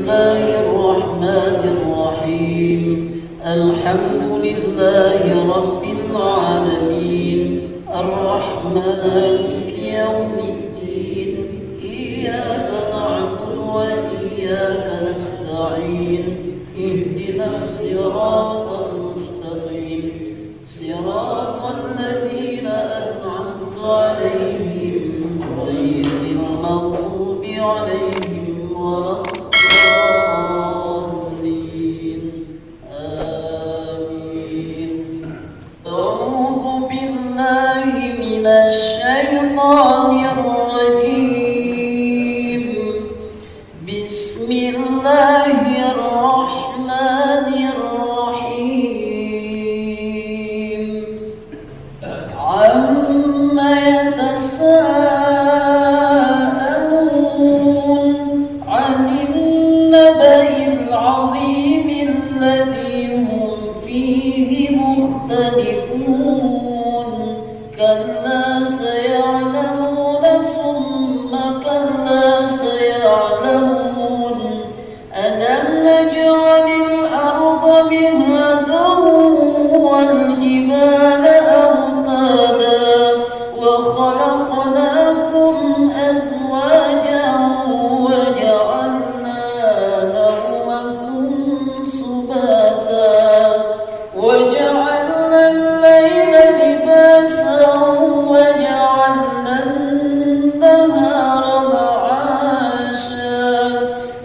الله الرحمن الرحيم الحمد لله رب العالمين الرحمن يوم الدين إياك نعبد وإياك نستعين اهدنا الصراط المستقيم صراط الذين أنعمت عليهم غير المغضوب عليهم ولا الضالين آمين. أعوذ بالله من الشيطان الرجيم بسم الله الرحمن الرحيم عما يتساءلون عن النبأ العظيم الذي هم فيه مختلفون كلا سيعلمون ثم كلا سيعلمون ألم نجعل الأرض مهادا والجبال أوتادا وخلقناكم أزواجا وجعلنا نومكم سباتا وجعلنا الليل لباسا وجعلنا النهار معاشا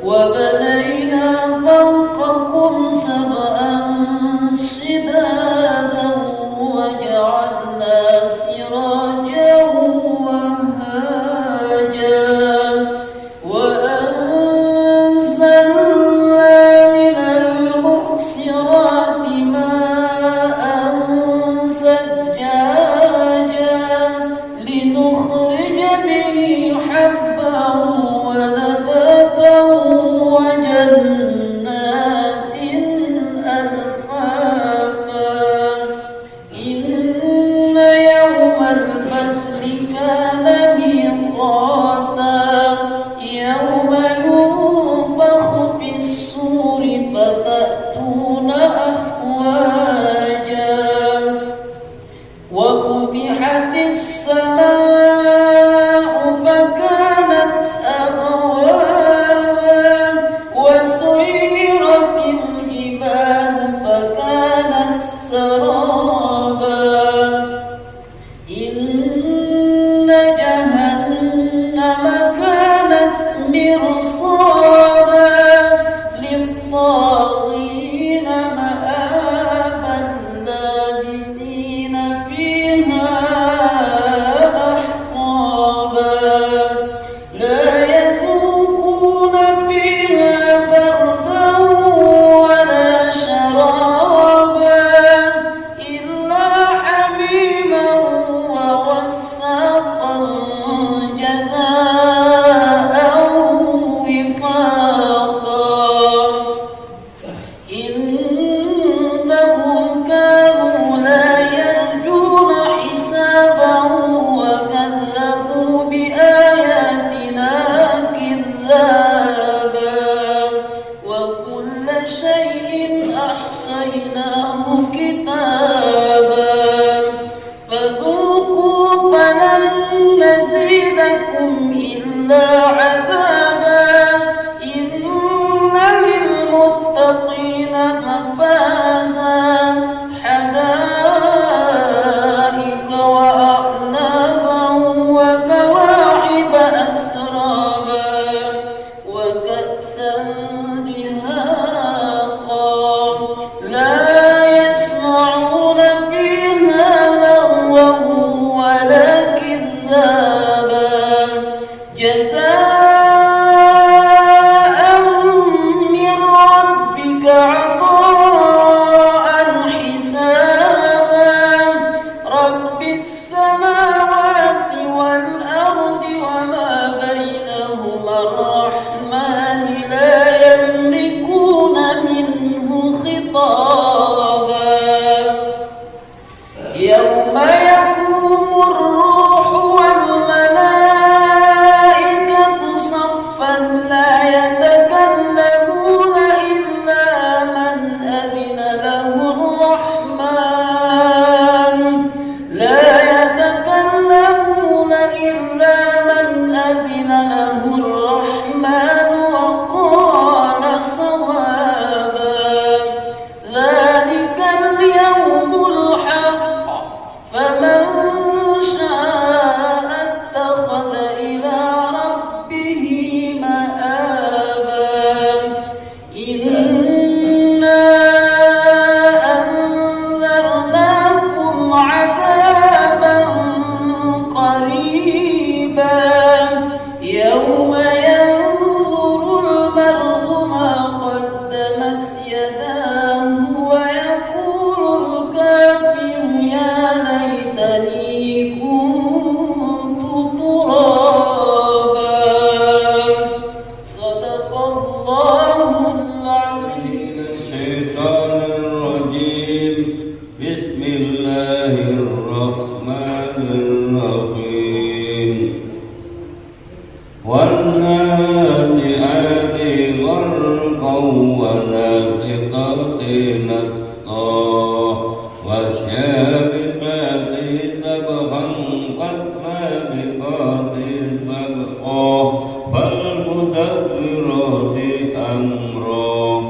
وبنينا فوقكم سبعا شدادا وجعلنا سراجا وهاجا وأنزلنا من المعصرات ماء ثجاجا لنخرج به حبا ونباتا وجنات ألفافا إن يوم الفصل كان ميقاتا يوم ينفخ في الصور فتأتون أفواجا وفتحت السماء فكانت أبوابا وسيرت الجبال فكانت سرابا إن جهنم كانت مرصادا للطاغين مآبا لابثين فيها أحقابا لا يذوقون فيها بردا ولا شرابا إلا حميما وغساقا جزاء أمرا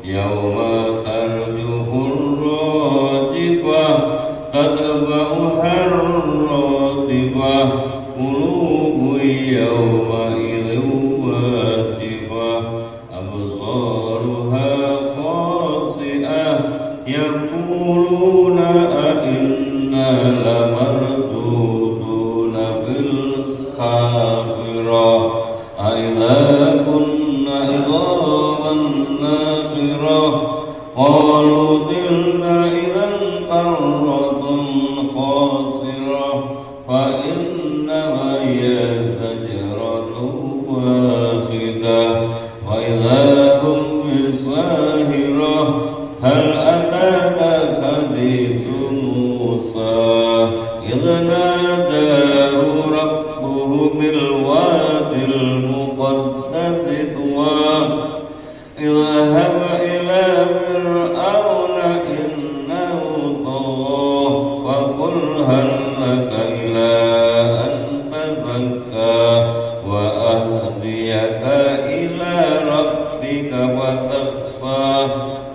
يوم ترجف الراجفة تتبعها الرادفة قلوب يومئذ واجفة أبصارها خاسئة يقولون أئنا لمردودون بالحافرة أئذا كنا عظاما نخرة قالوا تلك إذا كرة خاسرة فإنما هي زجرة واحدة وإذا هم بالساهرة هل أتاك حديث موسى إذ ناداه ربه بالوادي المقدس طوى اذهب إلى فرعون إنه طغى فقل هل لك إلى أن تزكى وأهديك إلى ربك فتخشى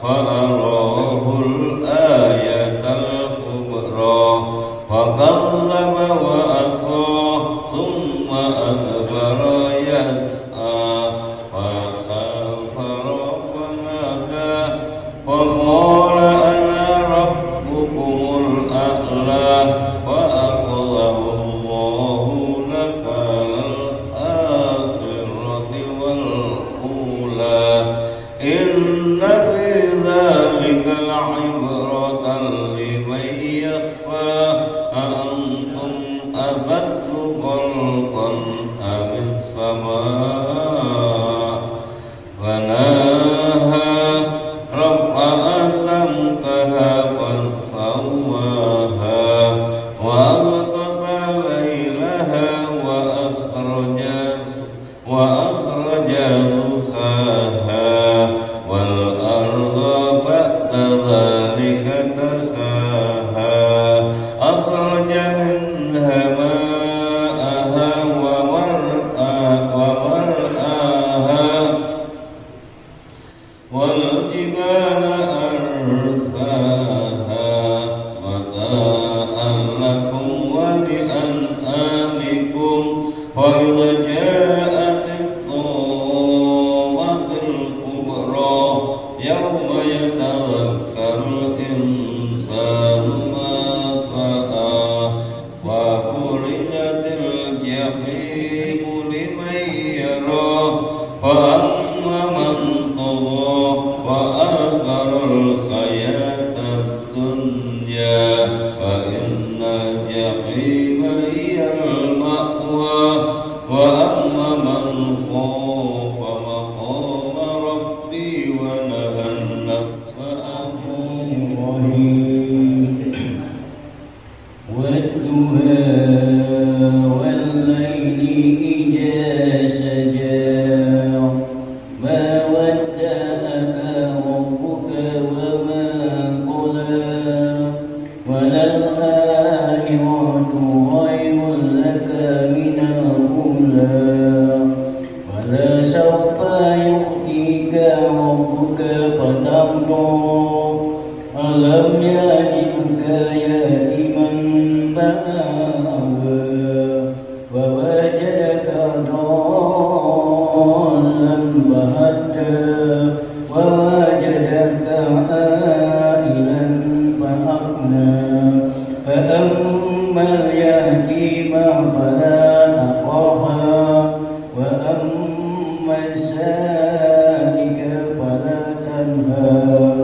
فأراه الآية الكبرى فكذب وعصى ثم أدبر يسعى فحشر فنادى فقال أنا ربكم الأعلى فأخذه الله نكال الآخرة والأولى إن في ذلك لعبرة لمن يخشى أأنتم أشد خلقا أم السماء بناها رفع سمكها فسواها وأغطش ليلها وأخرج ضحاها والأرض بعد ذلك دحاها أخرج منها ماءها ومرعاها والجبال أرساها متاعا لكم ولأنعامكم وإذا جاءت الطامة الكبرى يوم يتذكر الإنسان ما سعى وبرزت الجحيم لمن يرى فأما من طغى وآثر الحياة الدنيا فإن الجحيم هي المأوى وأما من خاف مقام ربي ونهى النفس عن الهوى والضحى والليل إذا سجى ما ودعك ربك وما قلى وللآخرة خير لك من الأولى ولسوف يؤتيك ربك فترضى ألم يجدك يتيما فآوى ووجدك ضالا فهدى ووجدك عائلا فأغنى فأما اليتيم فلا تقهر وأما السائل فلا تنهر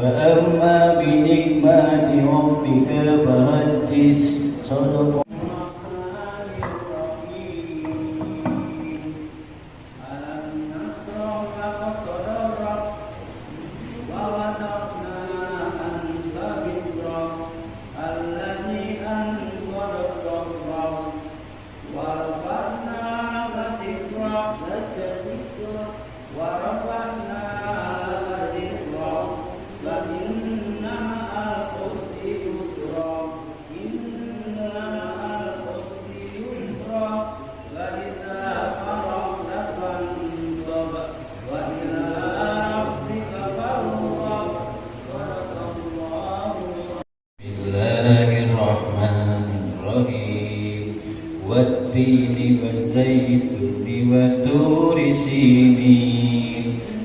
وأما بنعمة ربك فحدث صدق الرحمن الرحيم ألم نشرح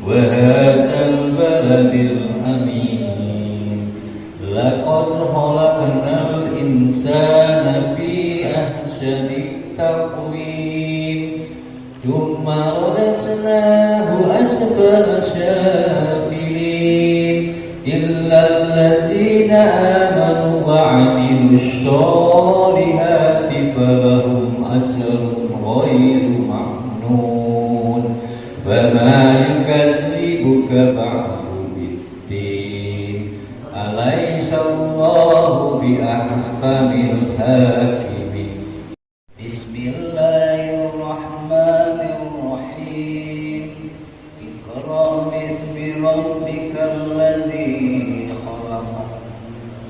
وهذا البلد الأمين لقد خلقنا الإنسان في أحسن تقويم ثم رددناه أسفل سافلين إلا الذين آمنوا وعملوا الصالحات فلهم أجر غير ممنون فما يكذبك بعد بالدين أليس الله بأحكم الحاكمين بسم الله الرحمن الرحيم اقرأ باسم ربك الذي خلق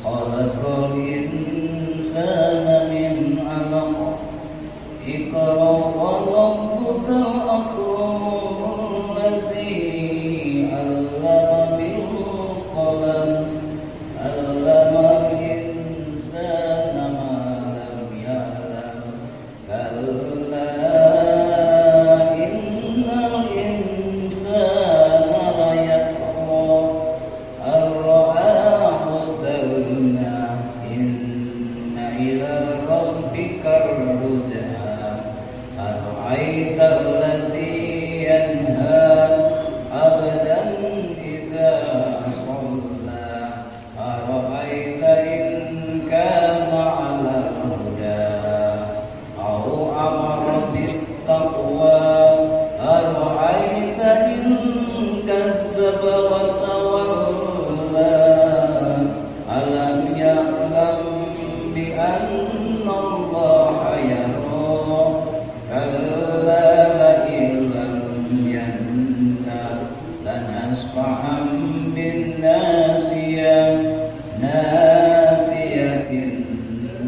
خلق الإنسان من علق اقرأ وربك الأكرم الذي علم بالقلم علم الإنسان ما لم يعلم كلا إن الإنسان ليطغى أن رآه استغنى إن إلى ربك الرجعى أرأيت الذي ينهى عبدا إذا صلى أرأيت إن كان على الهدى أو أمر بالتقوى أرأيت إن كذب وتولى ألم يعلم بأن الله يرى كلا لئن لم ينته لنسفعا بالناصية ناصية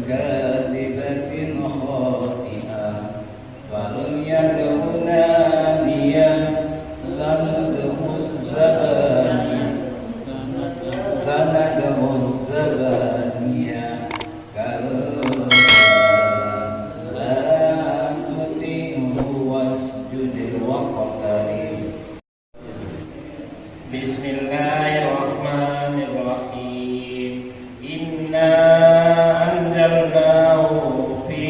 كاذبة خاطئة فليدع ناديا سندع الزبانية كلا لا تطعه واسجد واقترب Bismillahirrahmanirrahim. Inna anzalnahu fi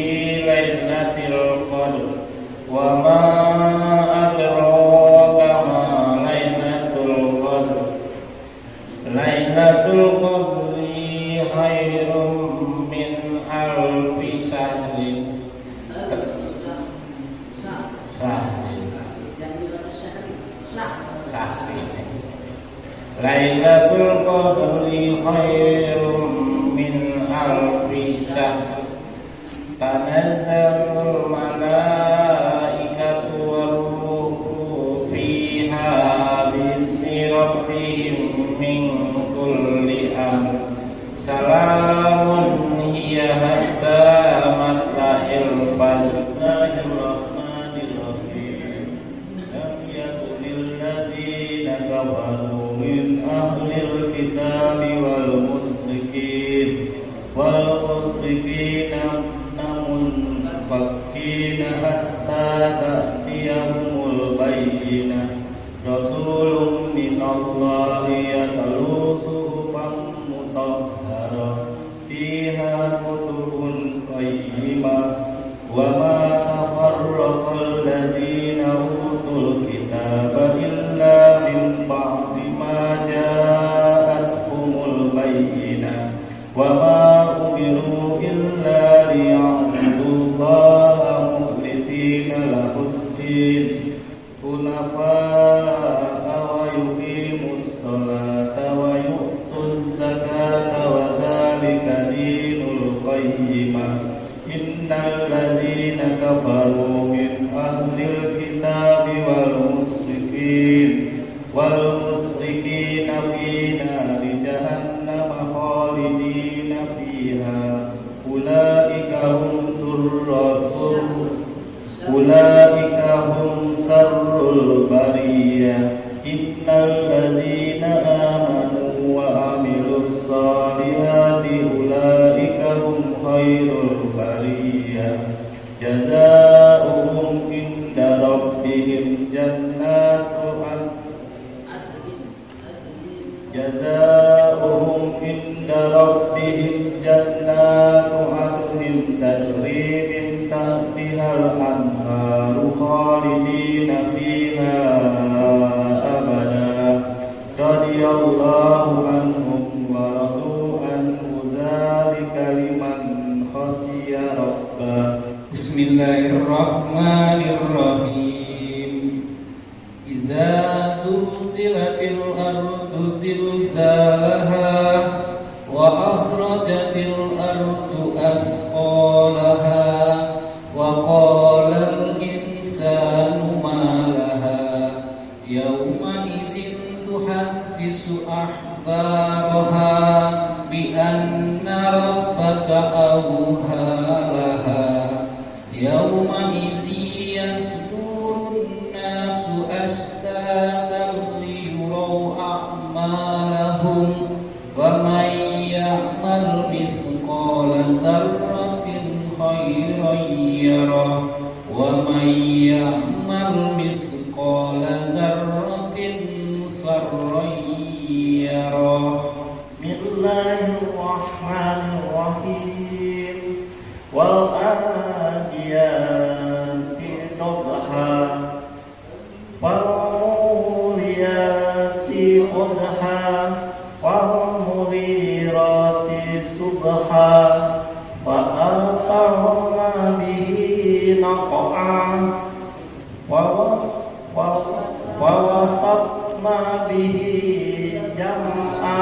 lailatul qadr wa ma adraka ma lailatul qadr. Lailatul qadri khairum min alfi syahrin. Lailatul qadri khairum min alfi syahr. Tanazzalul malaikatu war-ruhu fiha bi'izni rabbihim min kulli amr. Salamun hiya hatta matla'il fajr. من أهل الكتاب والمشركين منفكين حتى تأتيهم البينة رسول من الله يتلو صحفا مطهرة فيها كتب قيمة وما تفرق الذين أوتوا الكتاب إلا من بعد ما جاءتهم البينة وما أمروا إلا ليعبدوا الله مخلصين له الدين حنفاء ويقيموا الصلاة ويؤتوا الزكاة وذلك دين القيمة إن الذين كفروا من أهل الكتاب والمشركين في نار جهنم خالدين فيها أولئك هم شر البرية إن الذين آمنوا وعملوا الصالحات أولئك هم خير البرية جزاؤهم عند ربهم جنات عند ربهم جنات عدن تجري من تحتها الأنهار خالدين فيها أبدا رضي الله عنهم ورضوا عنه ذلك لمن خشي ربه. Bismillahirrahmanirrahim. Iza zulzilatil ardu zilzalaha wa akhrajatil ardu asqalaha wa qala al insanu ma laha yawma idzin tuhaddisu akhbaraha bi anna rabbaka awha laha yawma idzi yasdurun nasu ashtatan liyuraw a'malahum wa man ya'mal misqala dzarratin khairan yarah wa man ya'mal misqala dzarratin sharran yarah. Bismillahirrahmanirrahim. Wal adiyati dhabha wal muriyati qadha wal mughirati subha wa asarna bihi naq'an wa wasatna bihi jam'a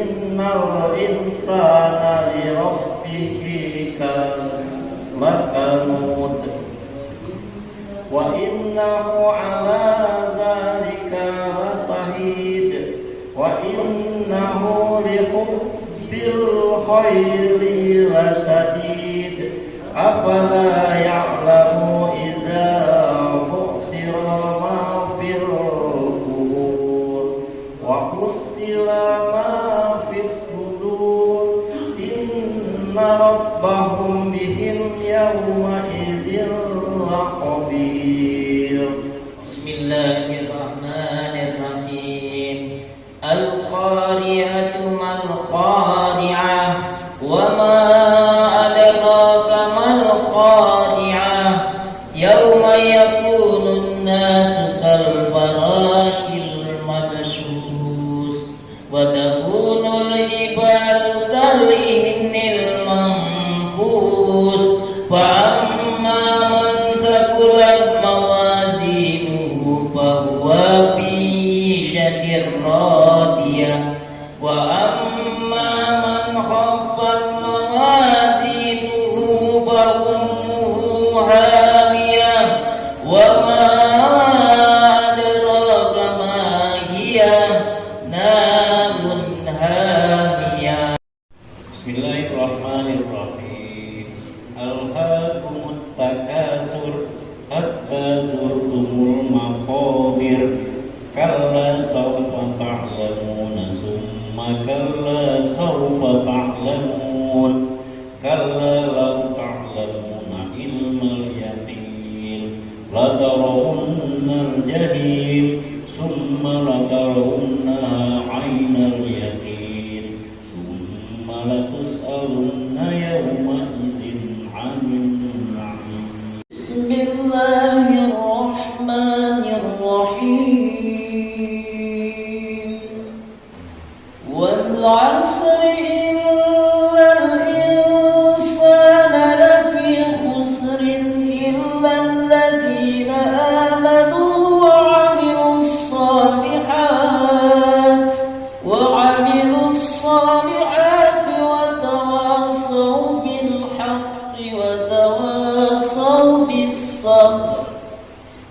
innal insana li rabbihi lakanud wa innahu ala dhalika lasahid wa innahu li hubbil khairi lasadid afala ya'lamu idza bu'sira ma fil qubur wa husila ma fis sudur inna rabbahum bihim yawma idzin lakhabir. Bismillahirrahmanirrahim. Al-qariyatu mal qari'ah wa ma adraka mal qari'ah yawma yakunu an-nasu kal farashil mabsus wa takunu al-jibalu kal ihnil manfus wa amma man saqulat mawazinuhu fa huwa fi shatir radiyah wa amma man khaffat mawazinuhu fa ummuhu hamiyah wa ma adraka ma hiya narun hamiyah. Bismillahirrahmanirrahim. Alhaakumut takasur hatta zurtumul maqabir kalla sawfa ta'lamuna summa kalla sawfa ta'lamun kalla law ta'lamuna ilmal yaqin la tarawunnal jahim summa la tarawunnaha 'ainal yaqin summa la tus'alunna yawma idzin 'anil na'im. Bismillahirrahmanirrahim. Wal 'asri innal insana lafi khusrin illa alladhina amanu wa 'amilus salihat wa tawasaw bil haqqi wa tawasaw bis sabr.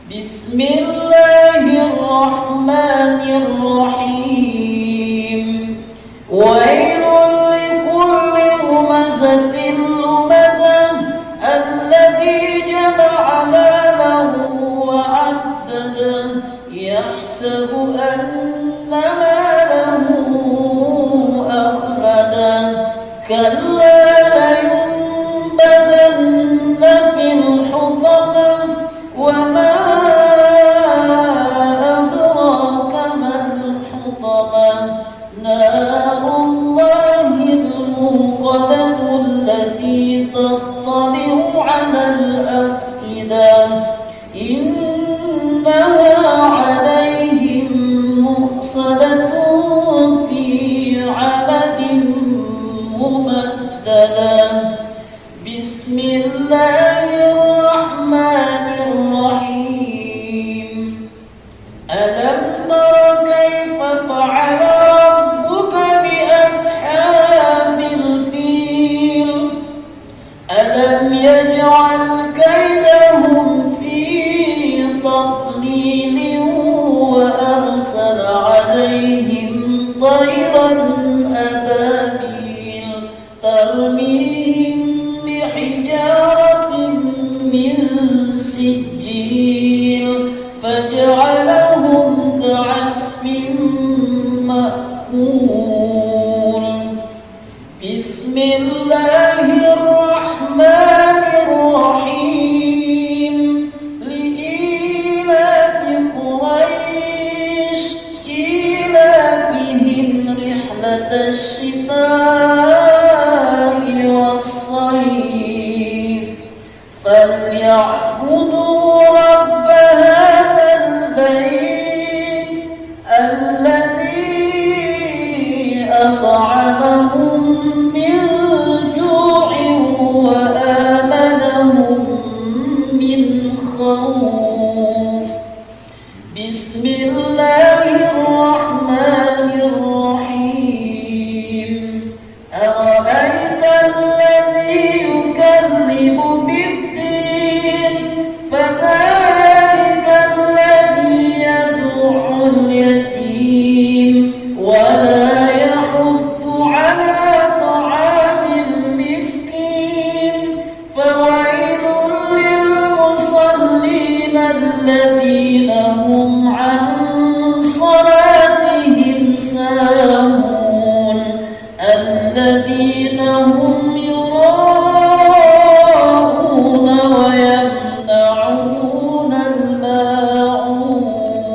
Bismillahirrahmanirrahim. Wailul likulli humazatin lumazah alladhi jama'a malahu wa 'addadah yahsabu anna malahu akhradah kalla layunbadanna fil hutamah wa ma adraka mal hutamah إنها عليهم مؤصدة في عمد ممددة بسم الله الرحمن الرحيم ألم تر كيف فعل ربك بأصحاب الفيل ألم يجعل كيدهم في تضليل وأرسل عليهم طيرا أبابيل ترميهم بحجارة من سجيل فجعلهم كعصف مأكول بسم الله الرحمن الرحيم لإيلاف قريش إيلافهم رحلة الشتاء والصيف فليعبدوا رب هذا البيت الذي أطعمهم من جوع وآمنهم من خوف بسم الله الرحمن الرحيم أرأيت الذي يكذب بالدين فذلك الذي يدع اليتيم ولا يحض على طعام المسكين فويل للمصلين الذين هم عن صلاتهم ساهون الذين هم يراءون ويمنعون الماعون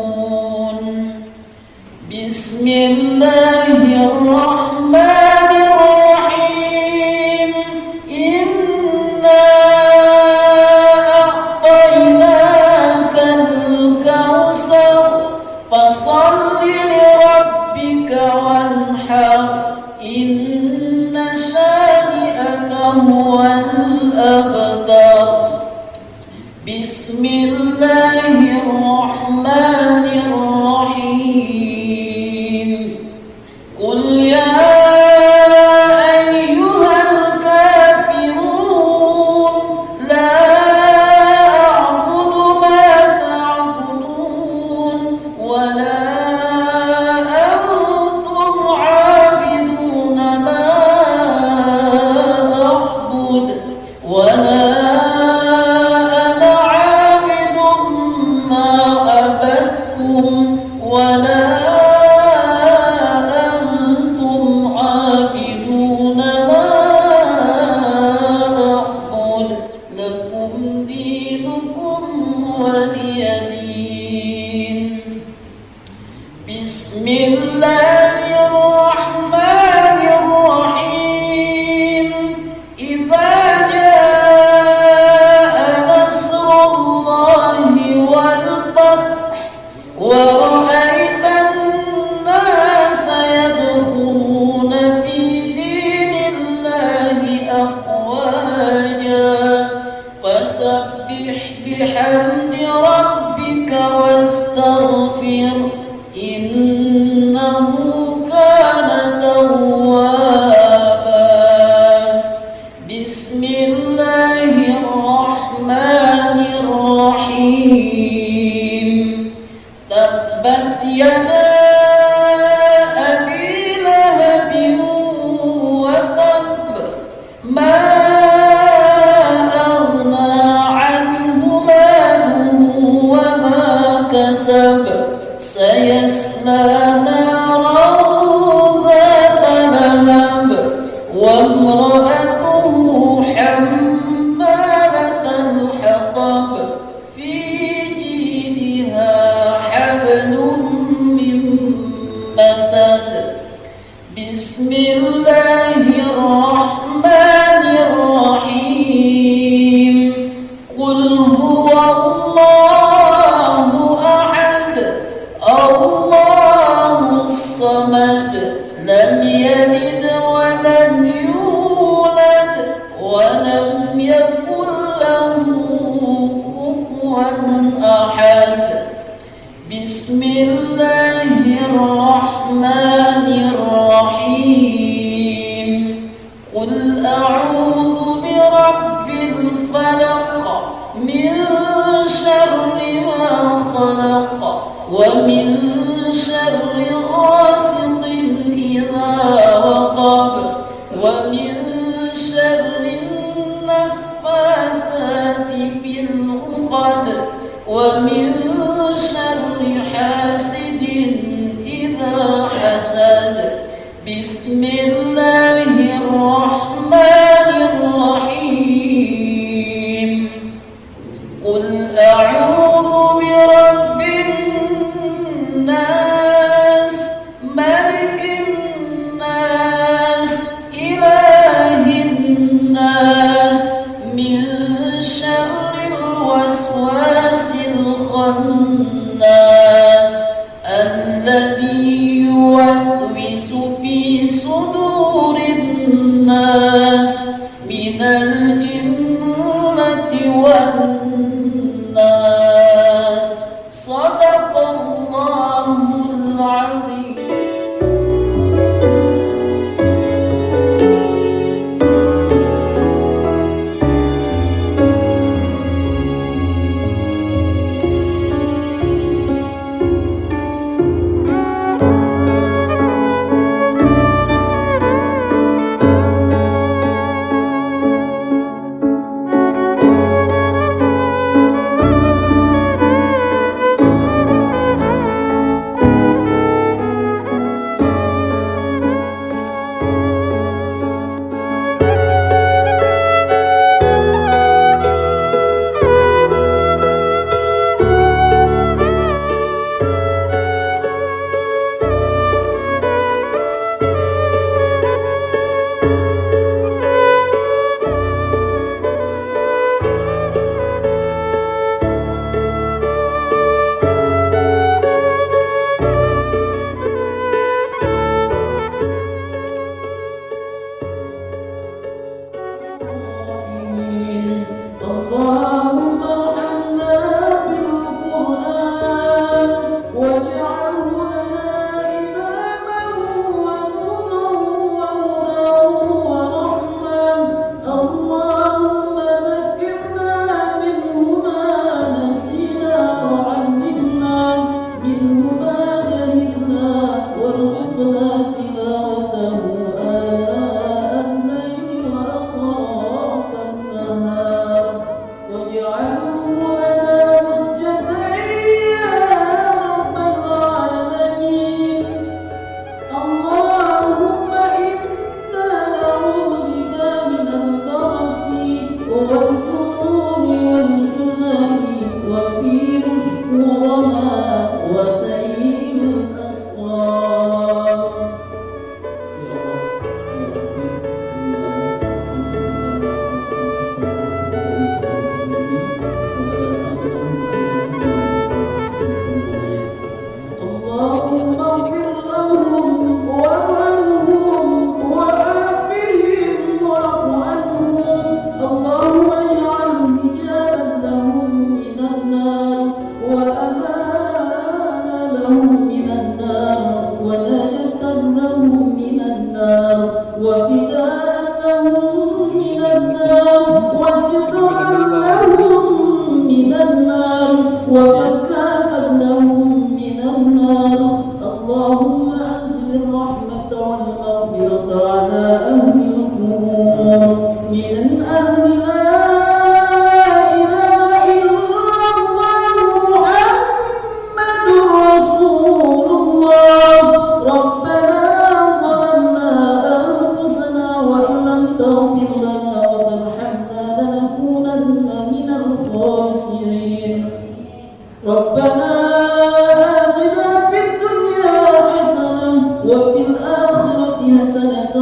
بسم الله الرحمن الرحيم إنا أعطيناك الكوثر فصل لربك وانحر إن شانئك هو الأبتر بسم الله الرحمن الرحيم قل يا أيها الكافرون لا أعبد ما تعبدون ولا أنتم عابدون ما أعبد ولا أنا عابد ما عبدتم ولا أنتم عابدون ما أعبد لكم دينكم ولي دين بسم الله الرحمن الرحيم إذا جاء نصر الله والفتح ورأيت الناس يدخلون في دين الله أفواجا فسبح بحمد ربك واستغفر إنه كان توابا بسم الله الرحمن الرحيم تبت يدا أبي لهب وتب ما أغنى عنه ماله وما كسب سيصلى نارا ذات لهب وامرأته حمالة الحطب في جيدها حبل من أحد بسم الله الرحمن الرحيم قل أعوذ برب الفلق من شر ما خلق ومن شر غاسق إذا وقب ومن شر النفاثات في العقد ومن شر حاسد إذا حسد بسم الله الرحمن الرحيم قل أعوذ برب الناس ملك الناس إله الناس من شر الوسواس الخناس الذي يوسوس في صدور الناس من الجنة والناس صدق الله العظيم. وفي الآخرة حسنة